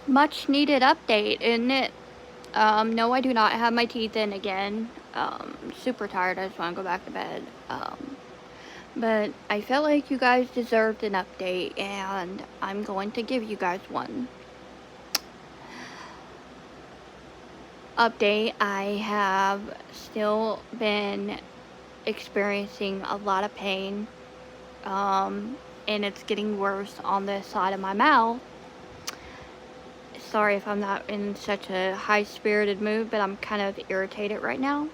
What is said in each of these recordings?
Much needed update, isn't it? No, I do not have my teeth in again. Super tired. I just want to go back to bed. But I felt like you guys deserved an update, and I'm going to give you guys one. Update: I have still been experiencing a lot of pain, and it's getting worse on this side of my mouth. Sorry if I'm not in such a high-spirited mood, but I'm kind of irritated right now.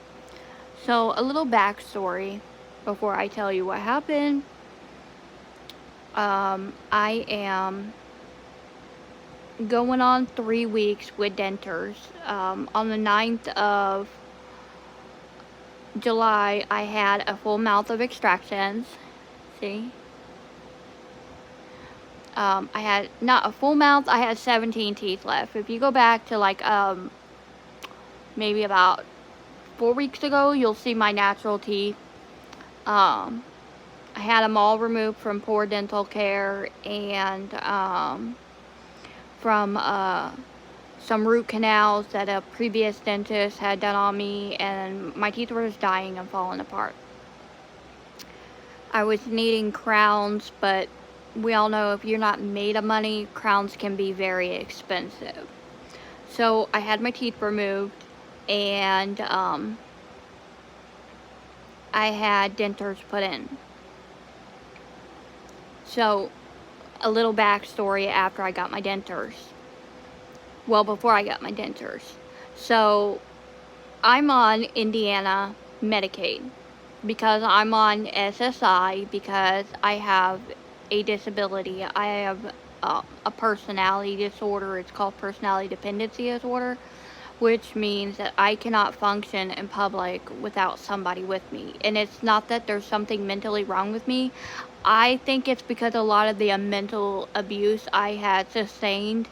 So, a little backstory before I tell you what happened. I am going on 3 weeks with dentures. On the 9th of July, I had a full mouth of extractions. See? I had not a full mouth, I had 17 teeth left. If you go back to like maybe about 4 weeks ago, you'll see my natural teeth. I had them all removed from poor dental care and from some root canals that a previous dentist had done on me, and my teeth were just dying and falling apart. I was needing crowns, but we all know if you're not made of money, crowns can be very expensive. So I had my teeth removed, and I had dentures put in. So, a little backstory after I got my dentures. Well, before I got my dentures. So, I'm on Indiana Medicaid because I'm on SSI because I have a disability. I have a personality disorder. It's called personality dependency disorder, which means that I cannot function in public without somebody with me. And it's not that there's something mentally wrong with me. I think it's because a lot of the mental abuse I had sustained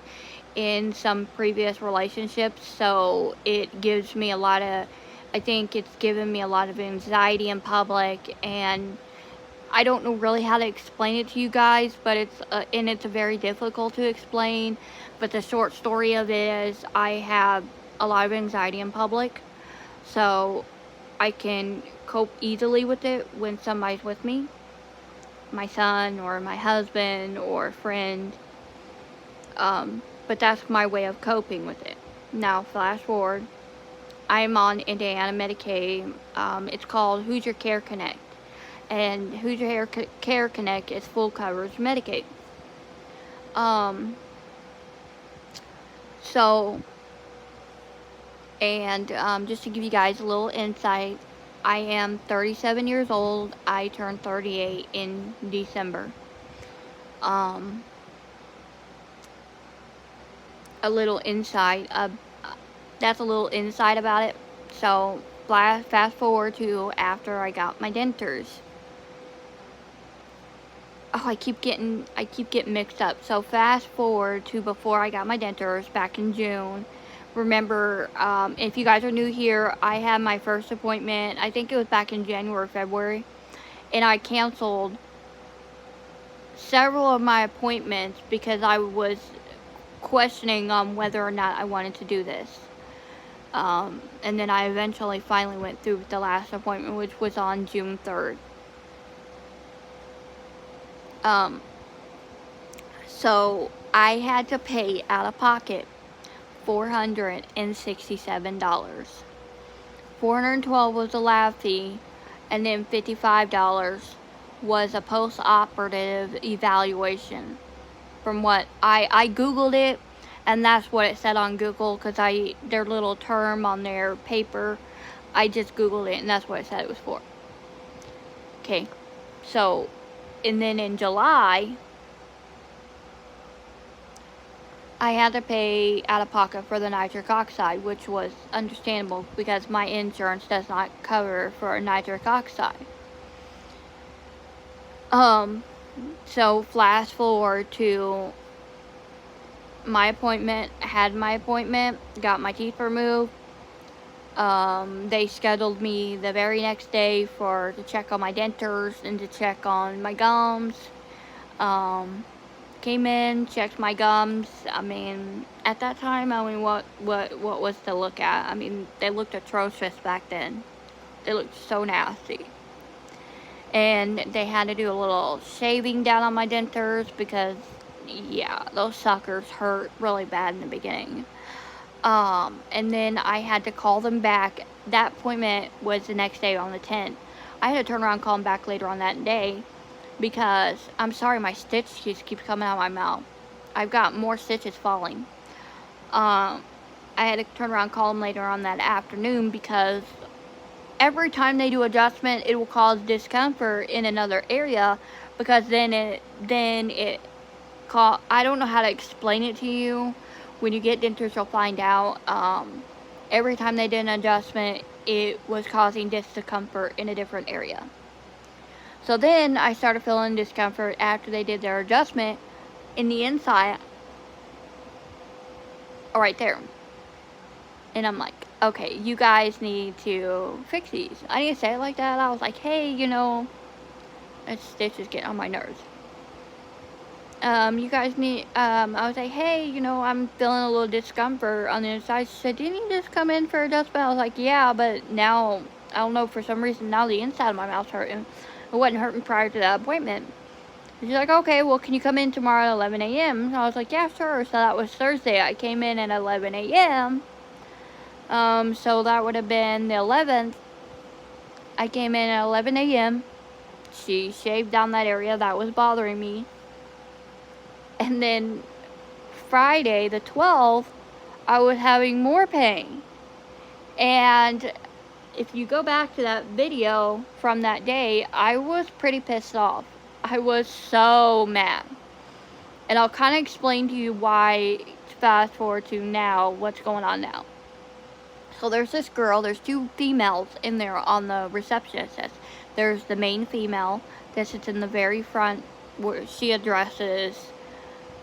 in some previous relationships, so it gives me a lot of, I think it's given me a lot of anxiety in public, and I don't know really how to explain it to you guys, but it's very difficult to explain, but the short story of it is I have a lot of anxiety in public, so I can cope easily with it when somebody's with me, my son or my husband or a friend, but that's my way of coping with it. Now, flash forward, I'm on Indiana Medicaid. It's called Hoosier Care Connect, and Hoosier Care Connect is full coverage Medicaid. So, and just to give you guys a little insight, I am 37 years old. I turned 38 in December. A little insight. That's a little insight about it. So, fast forward to after I got my dentures. Oh, I keep getting mixed up. So fast forward to before I got my dentures back in June. Remember, if you guys are new here, I had my first appointment, I think it was back in January or February, and I canceled several of my appointments because I was questioning whether or not I wanted to do this. And then I eventually finally went through with the last appointment, which was on June 3rd. So I had to pay out of pocket $467. $412 was the lab fee, and then $55 was a post-operative evaluation. From what I googled it, and that's what it said on Google, because their little term on their paper, I just googled it, and that's what it said it was for. Okay, so, and then in July, I had to pay out of pocket for the nitric oxide, which was understandable because my insurance does not cover for nitric oxide. So flash forward to my appointment, got my teeth removed. They scheduled me the very next day to check on my dentures and to check on my gums. came in, checked my gums. I mean, at that time, I mean, what was to look at? I mean, they looked atrocious back then. They looked so nasty. And they had to do a little shaving down on my dentures because, yeah, those suckers hurt really bad in the beginning. And then I had to call them back. That appointment was the next day on the 10th. I had to turn around and call them back later on that day because, I'm sorry, my stitch just keeps coming out of my mouth. I've got more stitches falling. I had to turn around and call them later on that afternoon because every time they do adjustment, it will cause discomfort in another area because I don't know how to explain it to you. When you get dentures, you'll find out. Every time they did an adjustment, it was causing discomfort in a different area. So then I started feeling discomfort after they did their adjustment in the inside, right there. And I'm like, okay, you guys need to fix these. I didn't say it like that. I was like, hey, that stitch is getting on my nerves. You guys need, I was like, hey, I'm feeling a little discomfort on the inside. She said, didn't you just come in for adjustment? I was like, yeah, but now, I don't know, for some reason, now the inside of my mouth's hurting. It wasn't hurting prior to that appointment. She's like, okay, well, can you come in tomorrow at 11 a.m.? I was like, yeah, sure. So that was Thursday. I came in at 11 a.m. So that would have been the 11th. I came in at 11 a.m. She shaved down that area that was bothering me. And then Friday, the 12th, I was having more pain. And if you go back to that video from that day, I was pretty pissed off. I was so mad. And I'll kind of explain to you why, fast forward to now, what's going on now. So there's this girl, there's two females in there on the receptionist desk. There's the main female that sits in the very front where she addresses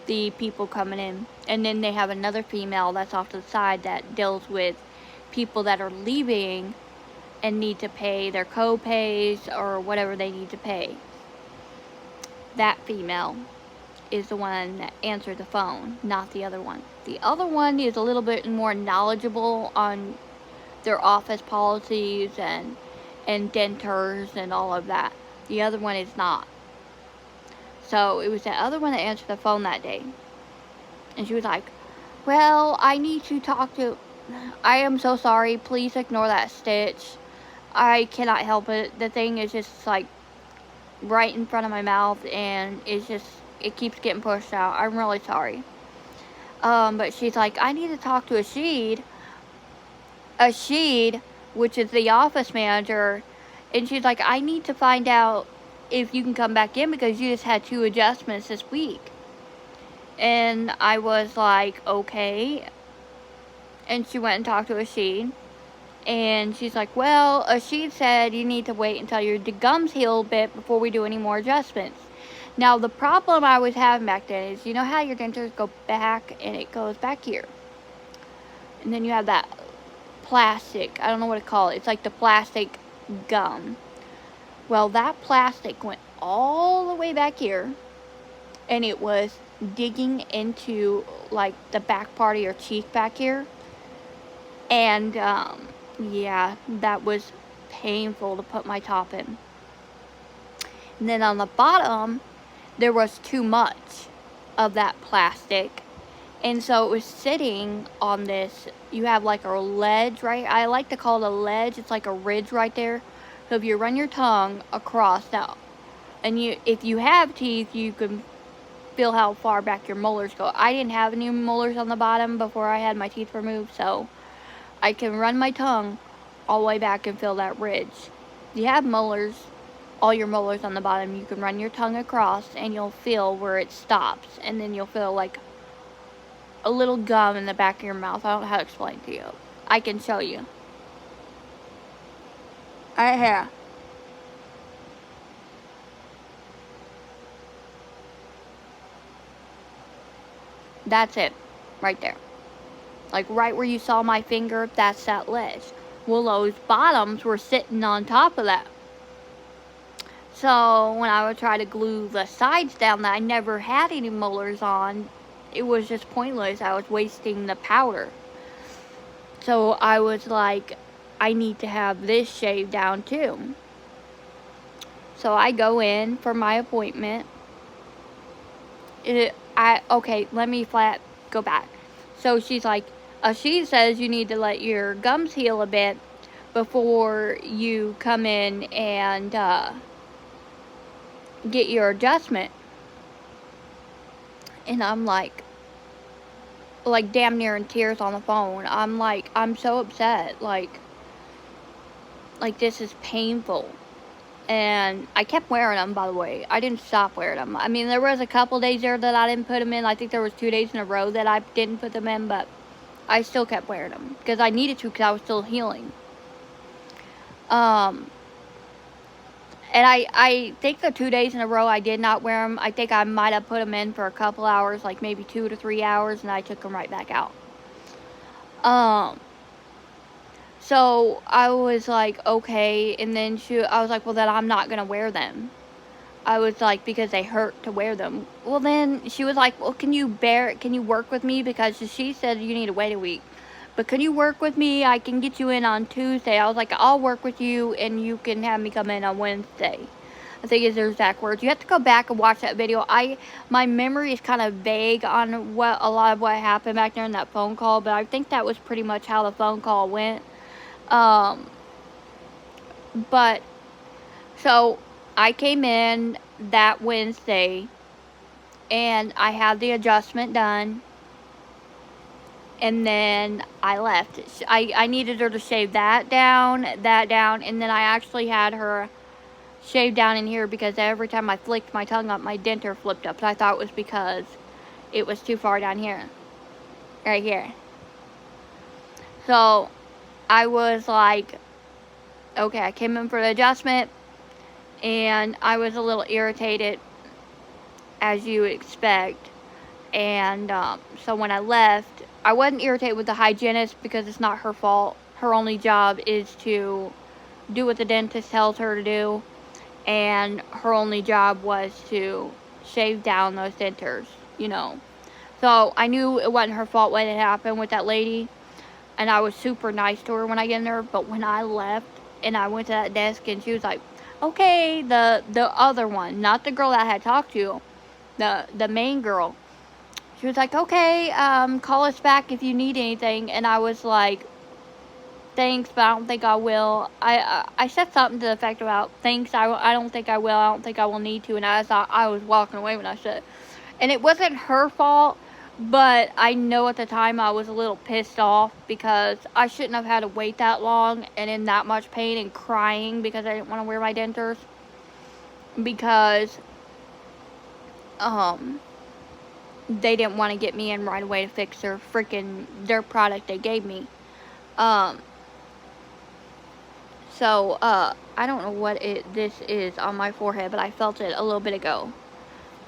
the people coming in. And then they have another female that's off to the side that deals with people that are leaving and need to pay their co-pays or whatever they need to pay. That female is the one that answered the phone, not the other one. The other one is a little bit more knowledgeable on their office policies and dentures and all of that. The other one is not. So it was that other one that answered the phone that day. And she was like, well, I need to talk to... I am so sorry. Please ignore that stitch. I cannot help it. The thing is just like right in front of my mouth and it keeps getting pushed out. I'm really sorry. But she's like, I need to talk to Ashid, which is the office manager. And she's like, I need to find out if you can come back in because you just had 2 adjustments this week. And I was like, okay. And she went and talked to Ashid. And she's like, well, Ashid said you need to wait until your gums heal a bit before we do any more adjustments. Now, the problem I was having back then is, you know how your dentures go back and it goes back here? And then you have that plastic, I don't know what to call it. It's like the plastic gum. Well, that plastic went all the way back here. And it was digging into, like, the back part of your cheek back here. And, yeah, that was painful to put my top in. And then on the bottom, there was too much of that plastic. And so it was sitting on this, you have like a ledge, right? I like to call it a ledge. It's like a ridge right there. So if you run your tongue across that, and if you have teeth, you can feel how far back your molars go. I didn't have any molars on the bottom before I had my teeth removed, so I can run my tongue all the way back and feel that ridge. If you have molars, all your molars on the bottom, you can run your tongue across and you'll feel where it stops. And then you'll feel like a little gum in the back of your mouth. I don't know how to explain it to you. I can show you. Right here. That's it. Right there. Like right where you saw my finger, that's that ledge. Well, those bottoms were sitting on top of that. So when I would try to glue the sides down that I never had any molars on, it was just pointless. I was wasting the powder. So I was like, I need to have this shaved down too. So I go in for my appointment. Okay, let me go back. So she's like, she says you need to let your gums heal a bit before you come in and get your adjustment. And I'm like damn near in tears on the phone. I'm like, I'm so upset. Like this is painful. And I kept wearing them, by the way. I didn't stop wearing them. I mean, there was a couple days there that I didn't put them in. I think there was 2 days in a row that I didn't put them in, but I still kept wearing them because I needed to, because I was still healing. And I think the 2 days in a row I did not wear them. I think I might have put them in for a couple hours, like maybe 2 to 3 hours, and I took them right back out. So I was like, okay, and then I was like, well, then I'm not gonna wear them. I was like, because they hurt to wear them. Well, then she was like, well, can you work with me? Because she said you need to wait a week. But can you work with me? I can get you in on Tuesday. I was like, I'll work with you, and you can have me come in on Wednesday. I think is their exact words. You have to go back and watch that video. My memory is kind of vague on a lot of what happened back there in that phone call, but I think that was pretty much how the phone call went. But so I came in that Wednesday and I had the adjustment done, and then I left. I needed her to shave that down, and then I actually had her shave down in here because every time I flicked my tongue up, my denture flipped up. So I thought it was because it was too far down here. Right here. So I was like, okay, I came in for the adjustment, and I was a little irritated, as you would expect. And so when I left, I wasn't irritated with the hygienist because it's not her fault. Her only job is to do what the dentist tells her to do, and her only job was to shave down those dentures, you know. So I knew it wasn't her fault what had happened with that lady, and I was super nice to her when I get in there. But when I left and I went to that desk, and she was like, okay, the other one, not the girl that I had talked to, the main girl. She was like, okay, call us back if you need anything. And I was like, thanks, but I don't think I will. I said something to the effect about, thanks, I don't think I will. I don't think I will need to. And I thought I was walking away when I said it. And it wasn't her fault, but I know at the time I was a little pissed off because I shouldn't have had to wait that long and in that much pain and crying because I didn't want to wear my dentures. Because, they didn't want to get me in right away to fix their product they gave me. So, I don't know what this is on my forehead, but I felt it a little bit ago,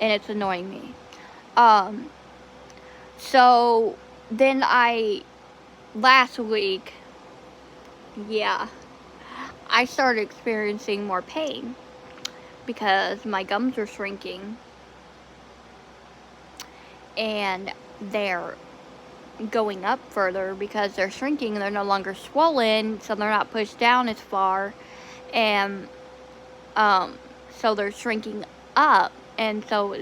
and it's annoying me. So, then last week, yeah, I started experiencing more pain because my gums are shrinking, and they're going up further because they're shrinking. They're no longer swollen, so they're not pushed down as far, and so they're shrinking up. And so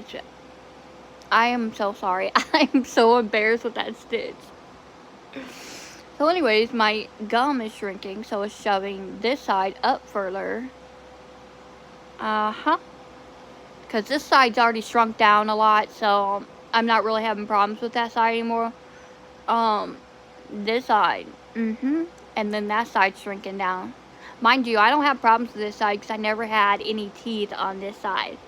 I am so sorry. I'm so embarrassed with that stitch. So anyways, my gum is shrinking, so it's shoving this side up further. Because this side's already shrunk down a lot, so I'm not really having problems with that side anymore. This side, and then that side's shrinking down. Mind you, I don't have problems with this side because I never had any teeth on this side.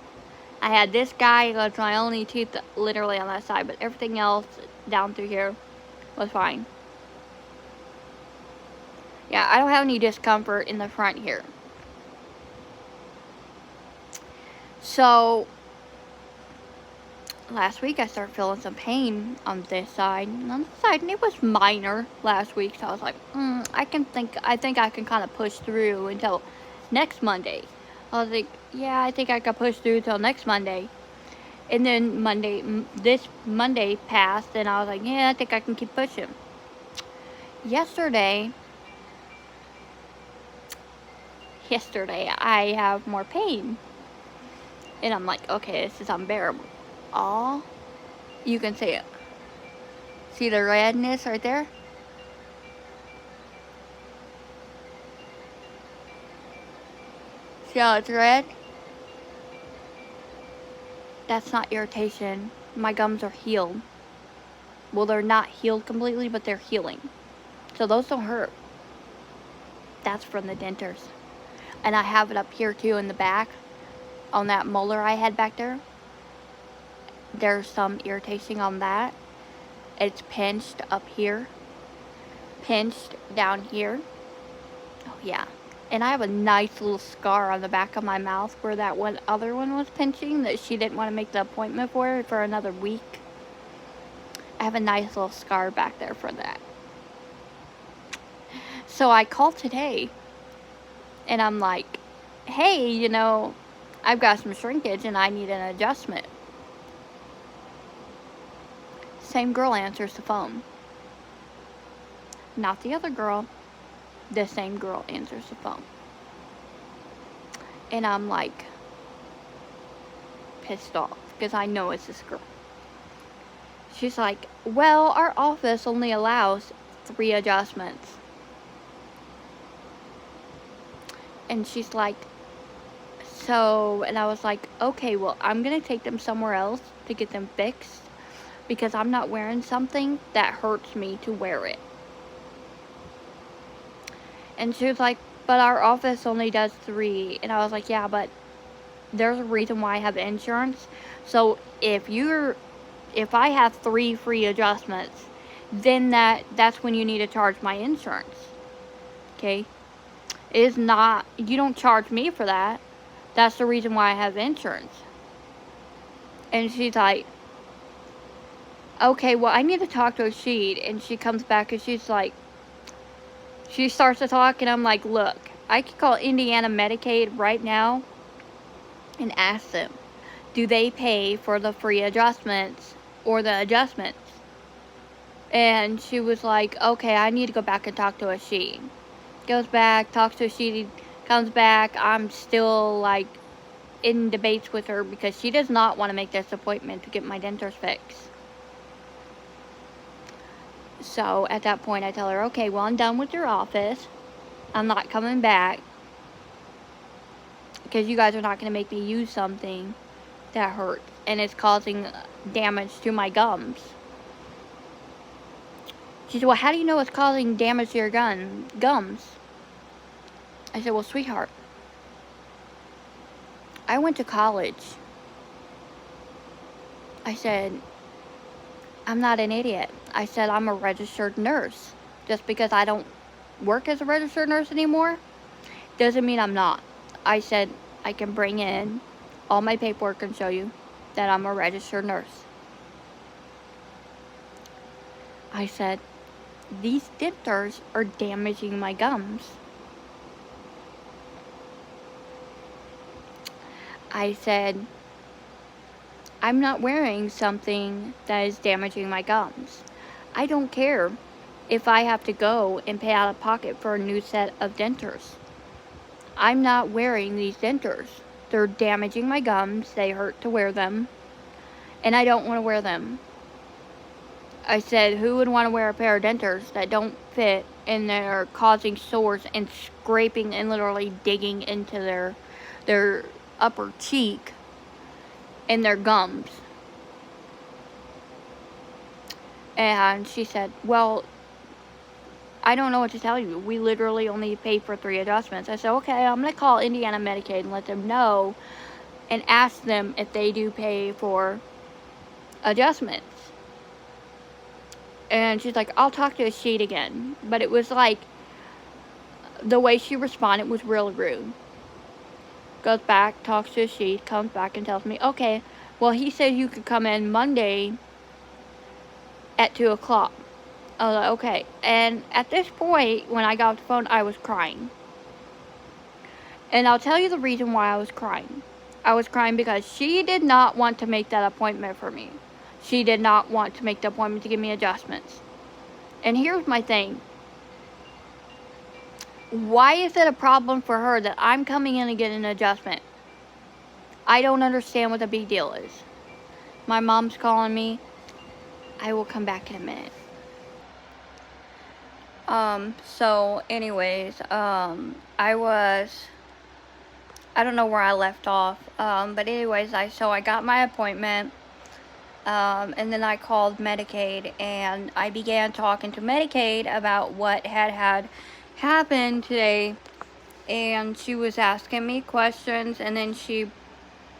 I had this guy, that's my only teeth literally on that side, but everything else down through here was fine. Yeah, I don't have any discomfort in the front here. So, last week I started feeling some pain on this side and on this side, and it was minor last week, so I was like, I think I can kind of push through until next Monday. I was like, yeah, I think I could push through till next Monday. And then this Monday passed, and I was like, yeah, I think I can keep pushing. Yesterday, I have more pain. And I'm like, okay, this is unbearable. Aw, you can see it. See the redness right there? See how it's red? That's not irritation. My gums are healed. Well, they're not healed completely, but they're healing. So those don't hurt. That's from the dentures. And I have it up here too in the back. On that molar I had back there. There's some irritation on that. It's pinched up here. Pinched down here. Oh yeah. And I have a nice little scar on the back of my mouth where that other one was pinching that she didn't want to make the appointment for another week. I have a nice little scar back there for that. So I called today and I'm like, hey, I've got some shrinkage and I need an adjustment. Same girl answers the phone. Not the other girl. The same girl answers the phone. And I'm like pissed off because I know it's this girl. She's like, well, our office only allows 3 adjustments. And she's like, so, and I was like, okay, well, I'm going to take them somewhere else to get them fixed because I'm not wearing something that hurts me to wear it. And she was like, but our office only does 3. And I was like, yeah, but there's a reason why I have insurance. So if I have 3 free adjustments, then that's when you need to charge my insurance. Okay? It is not, you don't charge me for that. That's the reason why I have insurance. And she's like, okay, well, I need to talk to a sheet. And she comes back and she's like, she starts to talk and I'm like, look, I could call Indiana Medicaid right now and ask them, do they pay for the free adjustments or the adjustments? And she was like, okay, I need to go back and talk to a sheet. Goes back, talks to a sheet, comes back. I'm still like in debates with her because she does not want to make this appointment to get my dentures fixed. So at that point I tell her, okay, well, I'm done with your office. I'm not coming back because you guys are not going to make me use something that hurts and it's causing damage to my gums. She said, well, how do you know it's causing damage to your gums? I said, well, sweetheart, I went to college. I said, I'm not an idiot. I said, I'm a registered nurse. Just because I don't work as a registered nurse anymore doesn't mean I'm not. I said, I can bring in all my paperwork and show you that I'm a registered nurse. I said, these dentures are damaging my gums. I said, I'm not wearing something that is damaging my gums. I don't care if I have to go and pay out of pocket for a new set of dentures. I'm not wearing these dentures. They're damaging my gums. They hurt to wear them. And I don't want to wear them. I said, who would want to wear a pair of dentures that don't fit and they're causing sores and scraping and literally digging into their upper cheek and their gums? And she said, well, I don't know what to tell you. We literally only pay for 3 adjustments. I said, okay, I'm going to call Indiana Medicaid and let them know and ask them if they do pay for adjustments. And she's like, I'll talk to a sheet again. But it was like, the way she responded was real rude. Goes back, talks to a sheet, comes back and tells me, okay, well, he said you could come in Monday at 2 o'clock. I was like, okay. And at this point, when I got off the phone, I was crying. And I'll tell you the reason why I was crying. I was crying because she did not want to make that appointment for me. She did not want to make the appointment to give me adjustments. And here's my thing. Why is it a problem for her that I'm coming in and getting an adjustment? I don't understand what the big deal is. My mom's calling me. I will come back in a minute. So anyways, I don't know where I left off. But anyways, I got my appointment. And then I called Medicaid, and I began talking to Medicaid about what had happened today. And she was asking me questions, and then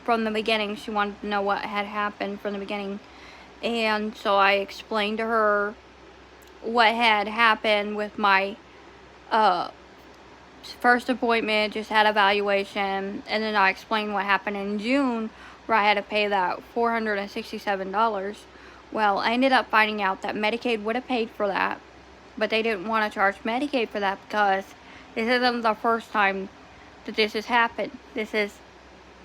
from the beginning, she wanted to know what had happened from the beginning. And so I explained to her what had happened with my first appointment, just had evaluation, and then I explained what happened in June, where I had to pay that $467. Well, I ended up finding out that Medicaid would have paid for that, but they didn't want to charge Medicaid for that because this isn't the first time that this has happened. This has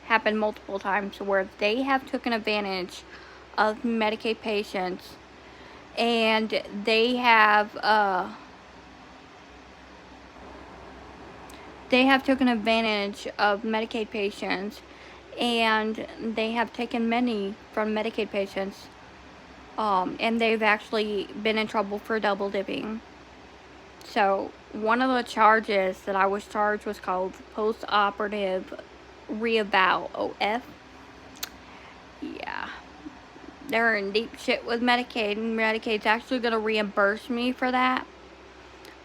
happened multiple times where they have taken advantage of Medicaid patients, and they have taken advantage of Medicaid patients, and they have taken money from Medicaid patients, and they've actually been in trouble for double dipping. So one of the charges that I was charged was called post-operative reeval, OF. Yeah, they're in deep shit with Medicaid, and Medicaid's actually going to reimburse me for that.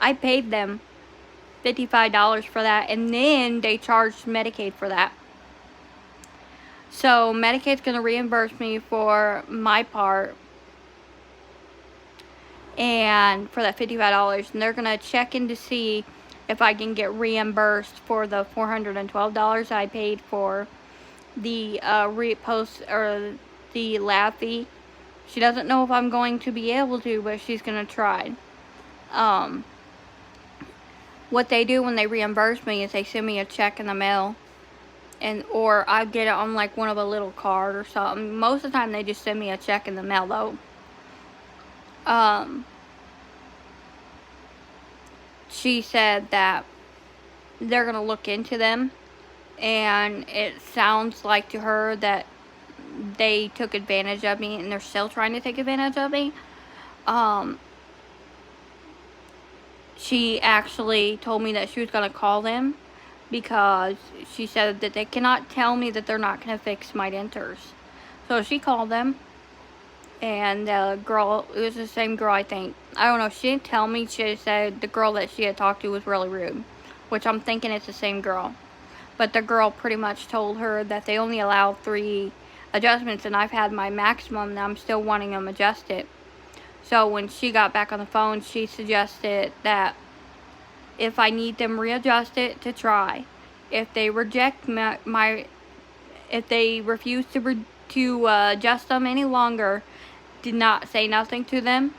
I paid them $55 for that, and then they charged Medicaid for that. So Medicaid's going to reimburse me for my part, and for that $55, and they're going to check in to see if I can get reimbursed for the $412 I paid for the the lab fee. She doesn't know if I'm going to be able to, but she's going to try. What they do when they reimburse me is they send me a check in the mail, or I get it on like one of a little card or something. Most of the time they just send me a check in the mail though. She said that they're going to look into them, and it sounds like to her that they took advantage of me, and they're still trying to take advantage of me. She actually told me that she was going to call them, because she said that they cannot tell me that they're not going to fix my dentures. So she called them, and the girl, it was the same girl, I think. I don't know, she didn't tell me. She said the girl that she had talked to was really rude, which I'm thinking it's the same girl. But the girl pretty much told her that they only allow 3 adjustments, and I've had my maximum, and I'm still wanting them adjusted. So when she got back on the phone, she suggested that if I need them readjusted, to try. If they reject if they refuse to adjust them any longer, did not say nothing to them,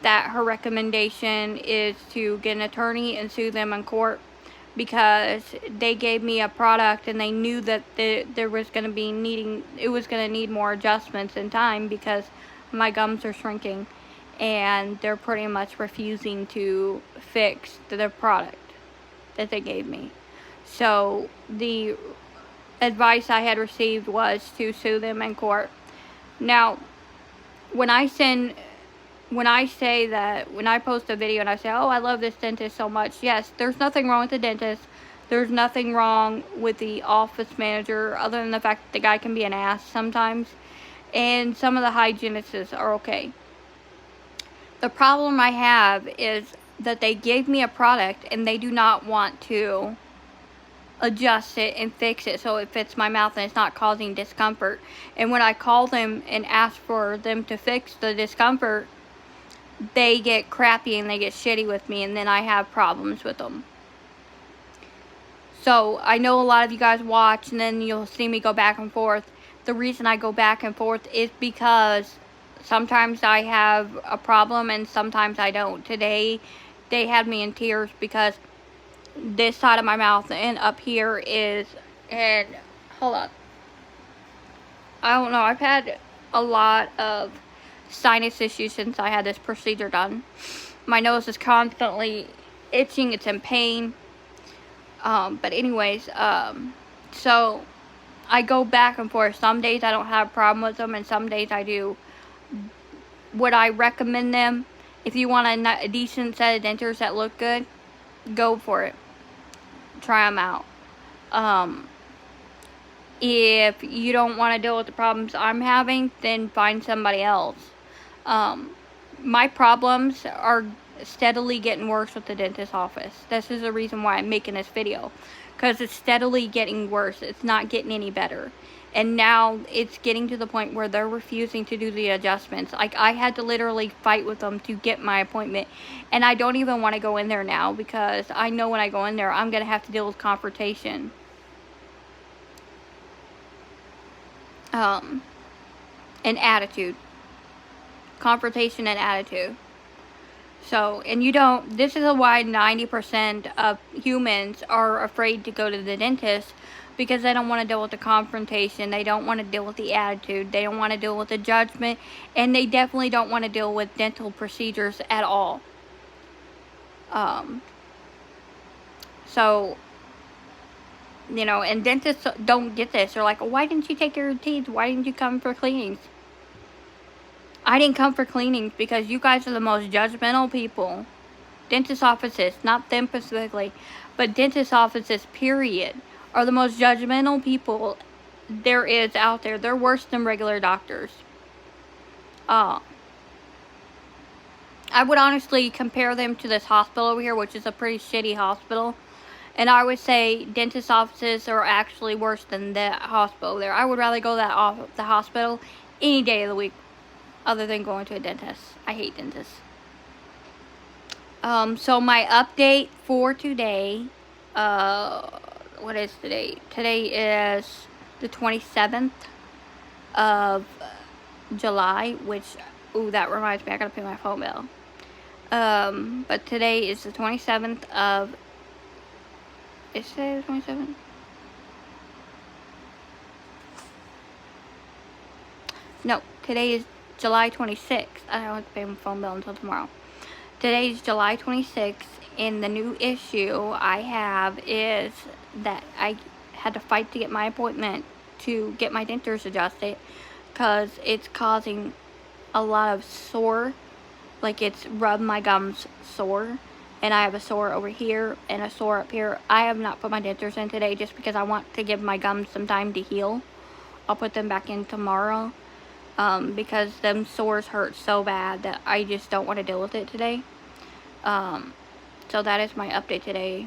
that her recommendation is to get an attorney and sue them in court, because they gave me a product and they knew that there was going to be it was going to need more adjustments in time, because my gums are shrinking, and they're pretty much refusing to fix the product that they gave me. So the advice I had received was to sue them in court. Now, when I post a video and I say, oh, I love this dentist so much, yes, there's nothing wrong with the dentist. There's nothing wrong with the office manager, other than the fact that the guy can be an ass sometimes. And some of the hygienists are okay. The problem I have is that they gave me a product and they do not want to adjust it and fix it so it fits my mouth and it's not causing discomfort. And when I call them and ask for them to fix the discomfort, they get crappy and they get shitty with me, and then I have problems with them. So I know a lot of you guys watch, and then you'll see me go back and forth. The reason I go back and forth is because sometimes I have a problem and sometimes I don't. Today, they had me in tears because this side of my mouth, and up here is, and hold on, I don't know, I've had a lot of sinus issues since I had this procedure done. My nose is constantly itching, it's in pain. But anyways, so I go back and forth. Some days I don't have a problem with them, and some days I do. Would I recommend them? If you want a decent set of dentures that look good, go for it. Try them out. If you don't want to deal with the problems I'm having, then find somebody else. My problems are steadily getting worse with the dentist office. This is the reason why I'm making this video, because it's steadily getting worse. It's not getting any better, and now it's getting to the point where they're refusing to do the adjustments. Like, I had to literally fight with them to get my appointment, and I don't even want to go in there now, because I know when I go in there I'm gonna have to deal with confrontation. And attitude. Confrontation and attitude. So, and you don't, this is why 90% of humans are afraid to go to the dentist, because they don't want to deal with the confrontation, they don't want to deal with the attitude, they don't want to deal with the judgment, and they definitely don't want to deal with dental procedures at all. So, you know, and dentists don't get this. They're like, why didn't you take care of your teeth? Why didn't you come for cleanings? I didn't come for cleanings because you guys are the most judgmental people. Dentist offices, not them specifically, but dentist offices, period, are the most judgmental people there is out there. They're worse than regular doctors. I would honestly compare them to this hospital over here, which is a pretty shitty hospital. And I would say dentist offices are actually worse than the hospital there. I would rather go to the hospital any day of the week other than going to a dentist. I hate dentists. So my update for today, what is today? Today is the 27th of July, which, ooh, that reminds me, I gotta pay my phone bill. But today is the 27th of, is today the 27th? No, today is July 26th. I don't have to pay my phone bill until tomorrow. Today is July 26th, and the new issue I have is that I had to fight to get my appointment to get my dentures adjusted, because it's causing a lot of sore, like it's rubbed my gums sore, and I have a sore over here and a sore up here. I have not put my dentures in today just because I want to give my gums some time to heal. I'll put them back in tomorrow. Because them sores hurt so bad that I just don't want to deal with it today. So that is my update today.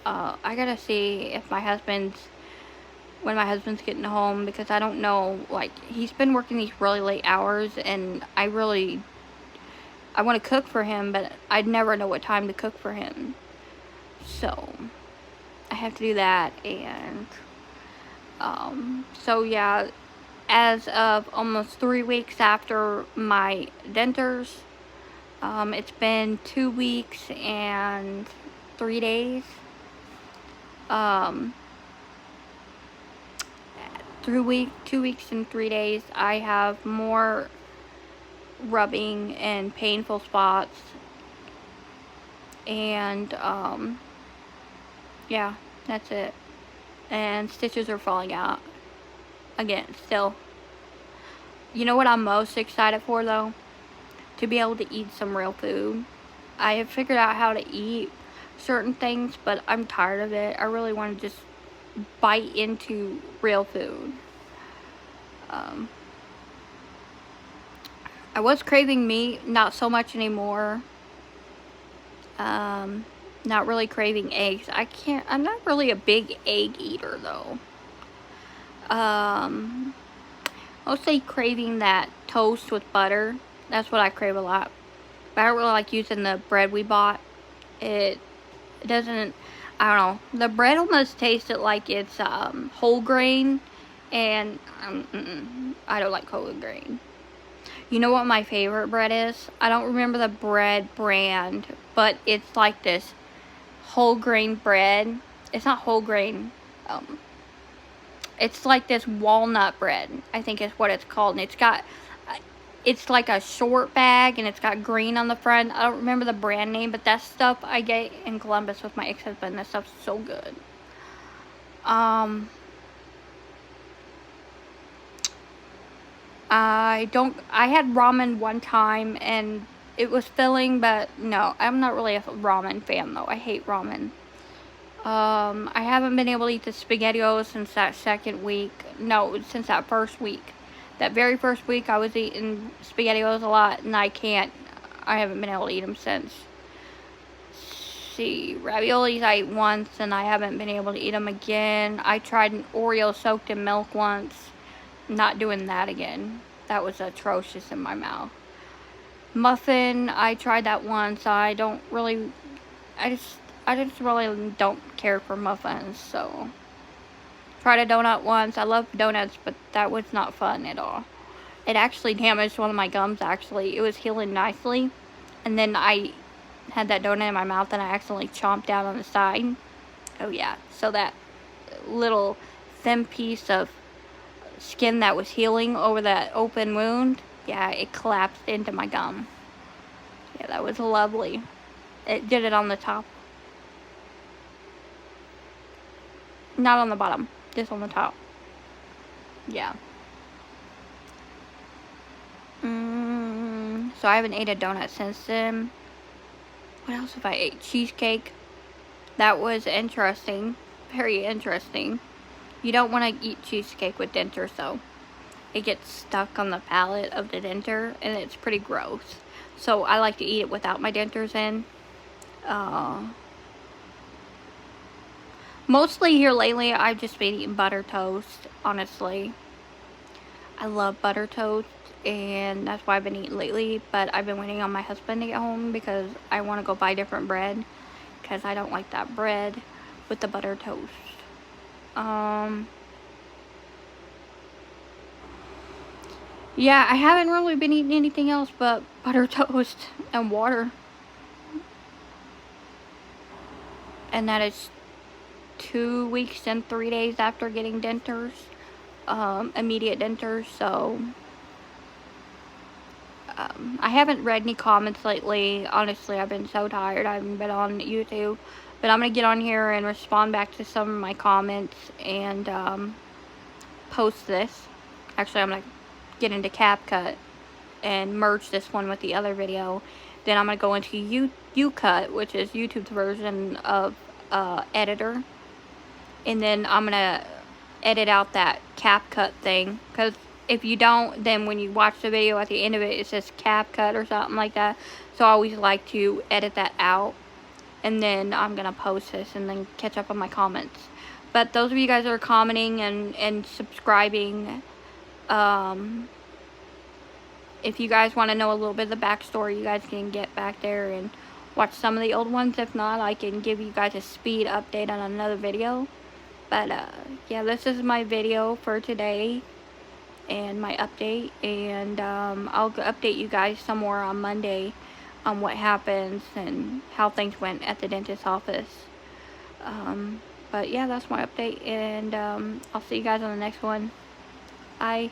I gotta see if when my husband's getting home, because I don't know, like, he's been working these really late hours, and I want to cook for him, but I'd never know what time to cook for him. So I have to do that, and so yeah, as of almost 3 weeks after my dentures, it's been 2 weeks and 3 days. 2 weeks and 3 days, I have more rubbing and painful spots, and yeah, that's it. And stitches are falling out again still. You know what I'm most excited for, though? To be able to eat some real food. I have figured out how to eat certain things, but I'm tired of it. I really want to just bite into real food. I was craving meat, not so much anymore. Not really craving eggs. I'm not really a big egg eater, though. Mostly craving that toast with butter. That's what I crave a lot. But I don't really like using the bread we bought. It doesn't, I don't know. The bread almost tasted like it's whole grain, and I don't like whole grain. You know what my favorite bread is? I don't remember the bread brand, but it's like this whole grain bread. It's not whole grain. It's like this walnut bread, I think is what it's called. And it's like a short bag, and it's got green on the front. I don't remember the brand name, but that stuff I get in Columbus with my ex-husband. That stuff's so good. I had ramen one time, and it was filling, but no, I'm not really a ramen fan, though. I hate ramen. I haven't been able to eat the SpaghettiOs since that second week. No, since that first week. That very first week, I was eating SpaghettiOs a lot, and I haven't been able to eat them since. See, raviolis I ate once, and I haven't been able to eat them again. I tried an Oreo soaked in milk once. Not doing that again. That was atrocious in my mouth. Muffin, I tried that once. I just really don't care for muffins, so. Tried a donut once. I love donuts, but that was not fun at all. It actually damaged one of my gums, actually. It was healing nicely, and then I had that donut in my mouth, and I accidentally chomped down on the side. Oh yeah, so that little thin piece of skin that was healing over that open wound, yeah, it collapsed into my gum. Yeah, that was lovely. It did it on the top. Not on the bottom, just on the top. Yeah. So I haven't ate a donut since then. What else have I ate? Cheesecake. That was interesting. Very interesting. You don't want to eat cheesecake with dentures, though. It gets stuck on the palate of the denture, and it's pretty gross. So I like to eat it without my dentures in. Mostly here lately, I've just been eating butter toast, honestly. I love butter toast, and that's what I've been eating lately. But I've been waiting on my husband to get home because I want to go buy different bread, because I don't like that bread with the butter toast. Yeah, I haven't really been eating anything else but butter toast and water. And that is 2 weeks and 3 days after getting dentures. Immediate dentures, so I haven't read any comments lately. Honestly, I've been so tired. I haven't been on YouTube. But I'm going to get on here and respond back to some of my comments and post this. Actually, I'm going to get into CapCut and merge this one with the other video. Then I'm going to go into UCut, which is YouTube's version of Editor. And then I'm going to edit out that CapCut thing. Because if you don't, then when you watch the video at the end of it, it says CapCut or something like that. So I always like to edit that out. And then I'm going to post this and then catch up on my comments. But those of you guys that are commenting and subscribing, if you guys want to know a little bit of the backstory, you guys can get back there and watch some of the old ones. If not, I can give you guys a speed update on another video. But yeah, this is my video for today and my update. And I'll update you guys some more on Monday on what happens and how things went at the dentist's office. But yeah, that's my update, and I'll see you guys on the next one. Bye.